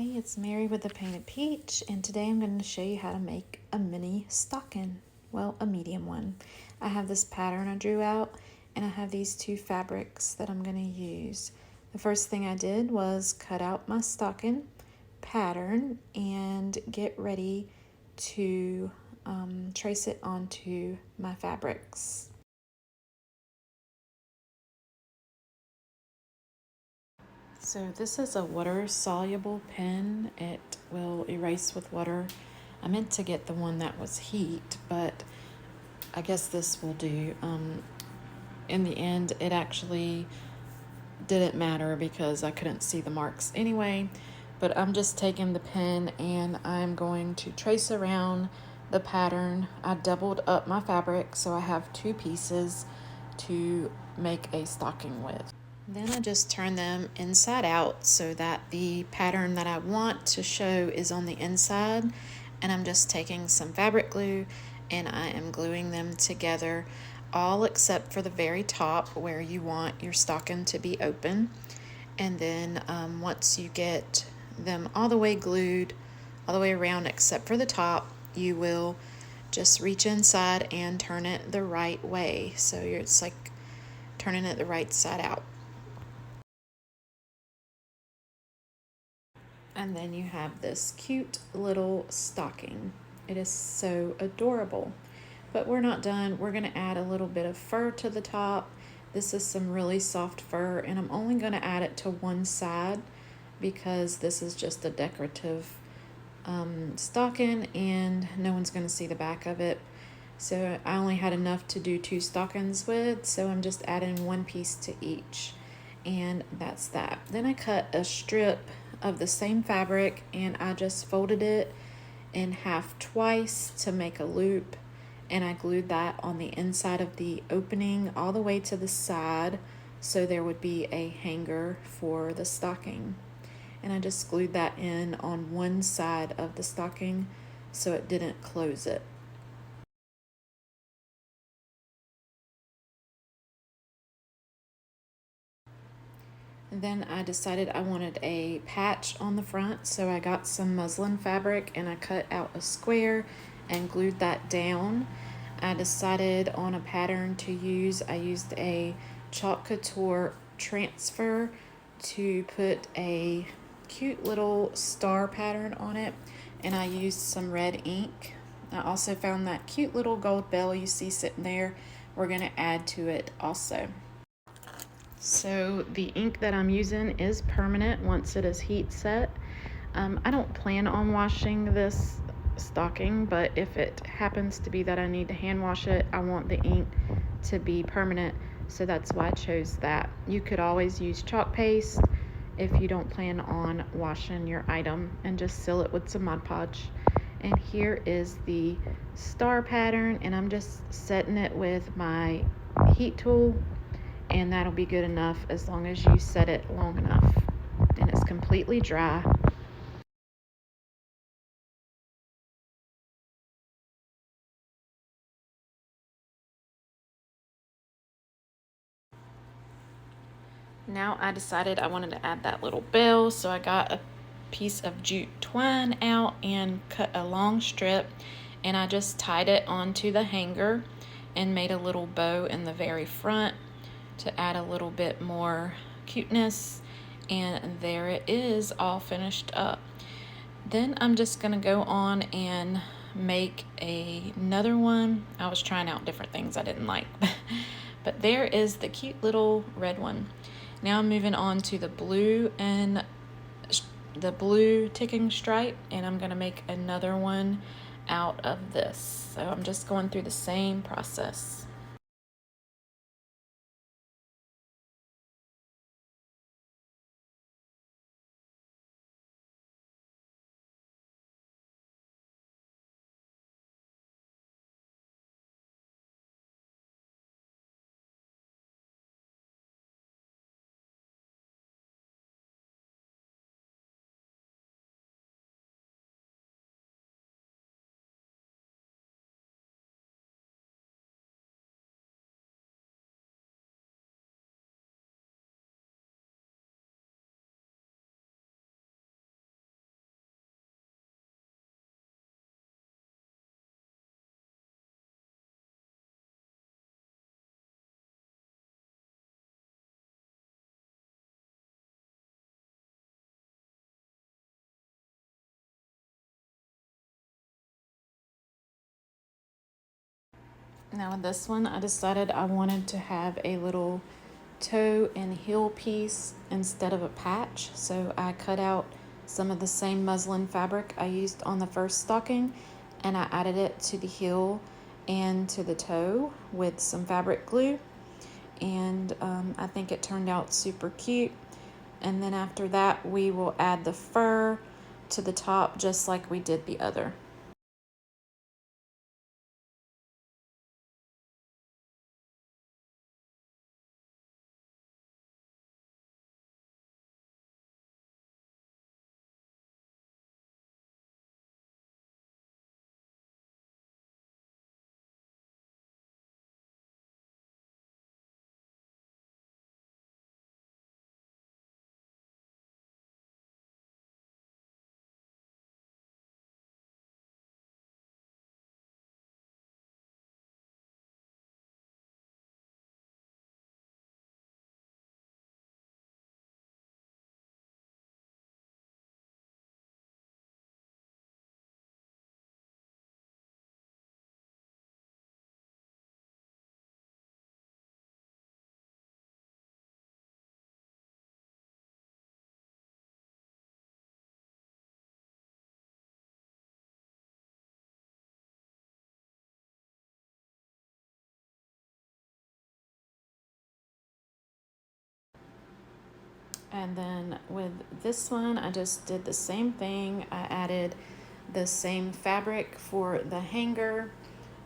Hey, it's Mary with the Painted Peach, and today I'm going to show you how to make a mini stocking. Well, a medium one. I have this pattern I drew out, and I have these two fabrics that I'm going to use. The first thing I did was cut out my stocking pattern and get ready to trace it onto my fabrics. So this is a water-soluble pen. It will erase with water. I meant to get the one that was heat, but I guess this will do. In the end, it actually didn't matter because I couldn't see the marks anyway. But I'm just taking the pen and I'm going to trace around the pattern. I doubled up my fabric, so I have two pieces to make a stocking with. Then I just turn them inside out so that the pattern that I want to show is on the inside, and I'm just taking some fabric glue and I am gluing them together, all except for the very top where you want your stocking to be open. And then once you get them all the way glued all the way around except for the top, you will just reach inside and turn it the right way, so it's like turning it the right side out. And then you have this cute little stocking. It is so adorable. But we're not done. We're going to add a little bit of fur to the top. This is some really soft fur, and I'm only going to add it to one side because this is just a decorative stocking and no one's going to see the back of it. So I only had enough to do two stockings with, so I'm just adding one piece to each, and that's that. Then I cut a strip of the same fabric and I just folded it in half twice to make a loop, and I glued that on the inside of the opening all the way to the side so there would be a hanger for the stocking. And I just glued that in on one side of the stocking so it didn't close it. And then I decided I wanted a patch on the front, so I got some muslin fabric and I cut out a square and glued that down. I decided on a pattern to use. I used a Chalk Couture transfer to put a cute little star pattern on it, and I used some red ink. I also found that cute little gold bell you see sitting there. We're going to add to it also. So the ink that I'm using is permanent once it is heat set. I don't plan on washing this stocking, but if it happens to be that I need to hand wash it, I want the ink to be permanent, so that's why I chose that. You could always use chalk paste if you don't plan on washing your item, and just seal it with some Mod Podge. And here is the star pattern, and I'm just setting it with my heat tool, and that'll be good enough as long as you set it long enough and it's completely dry. Now I decided I wanted to add that little bell, so I got a piece of jute twine out and cut a long strip, and I just tied it onto the hanger and made a little bow in the very front to add a little bit more cuteness, and there it is, all finished up. Then I'm just gonna go on and make another one. I was trying out different things I didn't like, but there is the cute little red one. Now I'm moving on to the blue and the blue ticking stripe, and I'm gonna make another one out of this. So I'm just going through the same process. Now with this one, I decided I wanted to have a little toe and heel piece instead of a patch. So I cut out some of the same muslin fabric I used on the first stocking, and I added it to the heel and to the toe with some fabric glue. And I think it turned out super cute. And then after that, we will add the fur to the top just like we did the other. And then with this one, I just did the same thing. I added the same fabric for the hanger.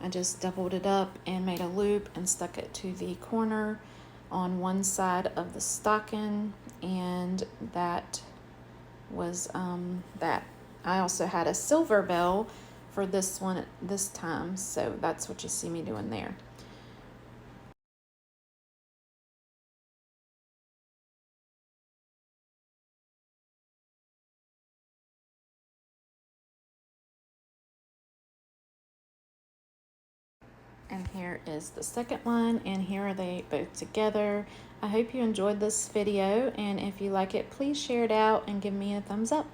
I just doubled it up and made a loop and stuck it to the corner on one side of the stocking, and that was that. I also had a silver bell for this one this time, so that's what you see me doing there. And here is the second one, and here are they both together. I hope you enjoyed this video, and if you like it, please share it out and give me a thumbs up.